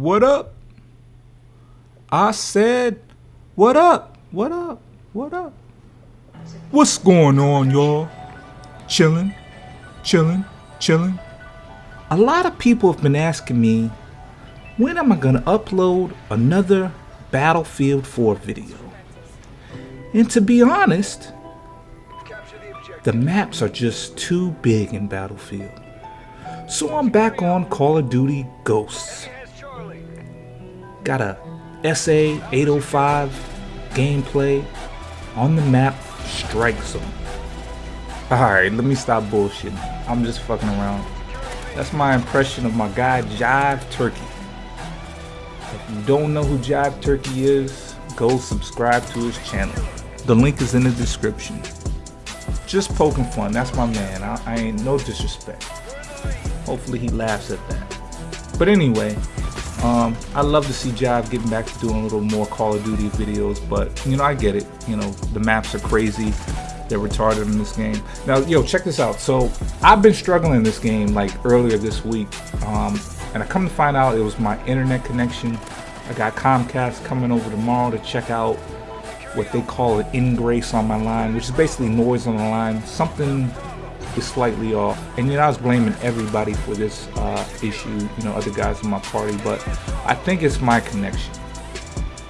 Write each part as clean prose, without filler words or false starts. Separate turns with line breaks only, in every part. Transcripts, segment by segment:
What up? I said, what up? What up? What up? What's going on, y'all? Chillin', chillin', chillin'. A lot of people have been asking me, when am I gonna upload another Battlefield 4 video? And to be honest, the maps are just too big in Battlefield. So I'm back on Call of Duty Ghosts. Got a SA-805 gameplay on the map Strike Zone. Alright, let me stop bullshitting. I'm just fucking around. That's my impression of my guy Jive Turkey. If you don't know who Jive Turkey is, go subscribe to his channel. The link is in the description. Just poking fun, that's my man. I ain't no disrespect. Hopefully he laughs at that. But anyway, I love to see Jive getting back to doing a little more Call of Duty videos, but you know, I get it. You know, the maps are crazy. They're retarded in this game. Now, yo, check this out. So I've been struggling in this game like earlier this week, and I come to find out it was my internet connection. I got Comcast coming over tomorrow to check out what they call an ingrace on my line, which is basically noise on the line. Something is slightly off, and you know, I was blaming everybody for this issue, you know, other guys in my party, but I think it's my connection.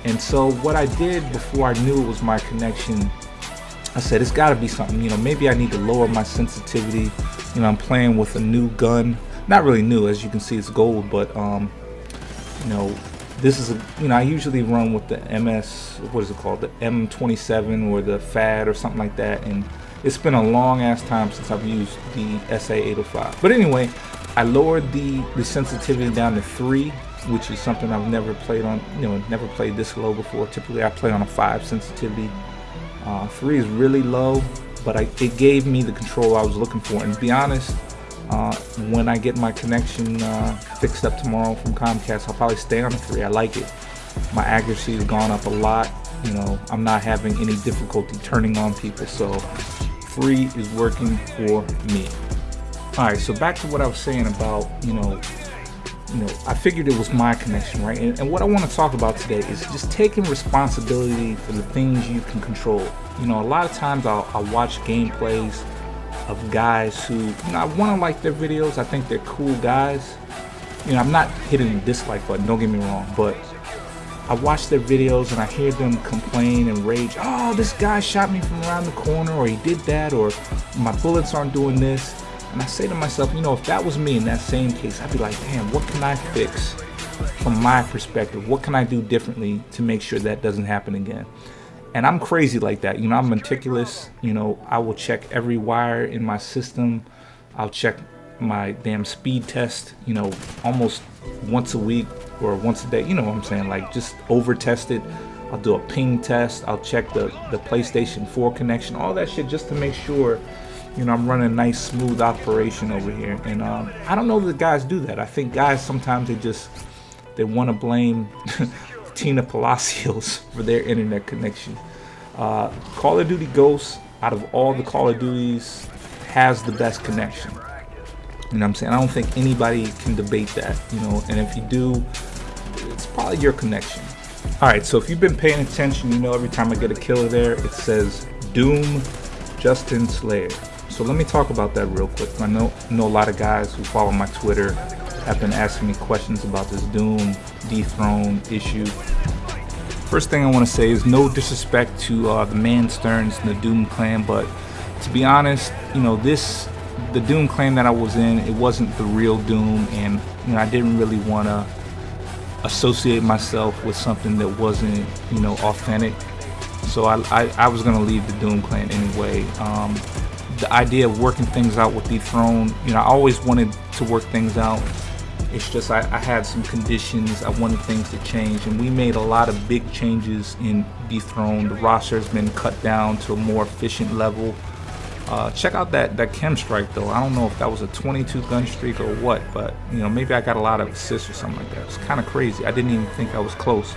And so what I did before I knew it was my connection, I said it's got to be something, you know, maybe I need to lower my sensitivity. You know, I'm playing with a new gun, not really new, as you can see it's gold, but you know, this is a, you know, I usually run with the MS, what is it called, the M27 or the FAD or something like that, and it's been a long ass time since I've used the SA-805. But anyway, I lowered the sensitivity down to 3, which is something I've never played on, you know, never played this low before. Typically I play on a 5 sensitivity. 3 is really low, but it gave me the control I was looking for. And to be honest, when I get my connection fixed up tomorrow from Comcast, I'll probably stay on the 3. I like it. My accuracy has gone up a lot. You know, I'm not having any difficulty turning on people, so 3 is working for me. Alright, so back to what I was saying about, you know, I figured it was my connection, right? And what I want to talk about today is just taking responsibility for the things you can control. You know, a lot of times I'll watch gameplays of guys who, you know, I want to like their videos. I think they're cool guys. You know, I'm not hitting the dislike button, don't get me wrong, but I watch their videos and I hear them complain and rage. Oh, this guy shot me from around the corner, or he did that, or my bullets aren't doing this. And I say to myself, you know, if that was me in that same case, I'd be like, damn, what can I fix from my perspective? What can I do differently to make sure that doesn't happen again? And I'm crazy like that. You know, I'm meticulous. You know, I will check every wire in my system. I'll check my damn speed test, you know, almost once a week or once a day. You know what I'm saying? Like, just over test it. I'll do a ping test. I'll check the PlayStation 4 connection, all that shit, just to make sure, you know, I'm running a nice smooth operation over here. And I don't know that guys do that. I think guys sometimes they want to blame Tina Palacios for their internet connection. Call of Duty Ghosts, out of all the Call of Duties, has the best connection. You know what I'm saying? I don't think anybody can debate that, you know, and if you do, it's probably your connection. Alright, so if you've been paying attention, you know every time I get a killer there, it says DooM Justnslayer. So let me talk about that real quick. I know a lot of guys who follow my Twitter have been asking me questions about this DooM dethrone issue. First thing I want to say is no disrespect to the Man Sterns and the DooM clan, but to be honest, you know, the DooM clan that I was in, it wasn't the real DooM, and you know, I didn't really want to associate myself with something that wasn't, you know, authentic. So I was gonna leave the DooM clan anyway. The idea of working things out with Dethrone, you know, I always wanted to work things out. It's just I had some conditions. I wanted things to change, and we made a lot of big changes in Dethrone. The roster has been cut down to a more efficient level. Check out that KEM strike though. I don't know if that was a 22 gun streak or what, but you know, maybe I got a lot of assists or something like that. It's kind of crazy. I didn't even think I was close.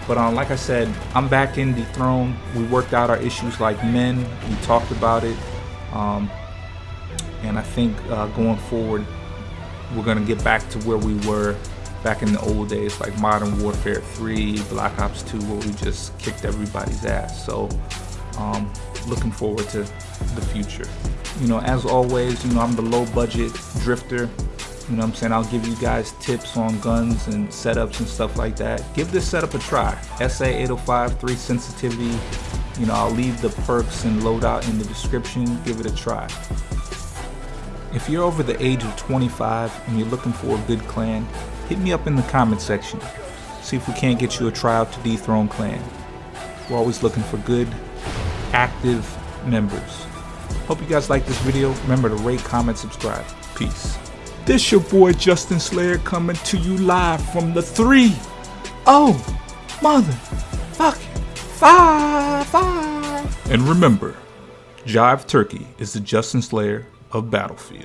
But like I said, I'm back in Dethrone. We worked out our issues like men. We talked about it. And I think going forward, we're going to get back to where we were back in the old days, like Modern Warfare 3, Black Ops 2, where we just kicked everybody's ass. So looking forward to the future. You know, as always, you know, I'm the low budget drifter. You know what I'm saying? I'll give you guys tips on guns and setups and stuff like that. Give this setup a try. SA805, 3 sensitivity. You know, I'll leave the perks and loadout in the description. Give it a try. If you're over the age of 25 and you're looking for a good clan, hit me up in the comment section. See if we can't get you a tryout to Dethrone Clan. We're always looking for good, active members. Hope you guys like this video. Remember to rate, comment, subscribe. Peace. This your boy Justnslayer coming to you live from the 3-0 motherfucking 5-5. And remember, Jive Turkey is the Justnslayer of Battlefield.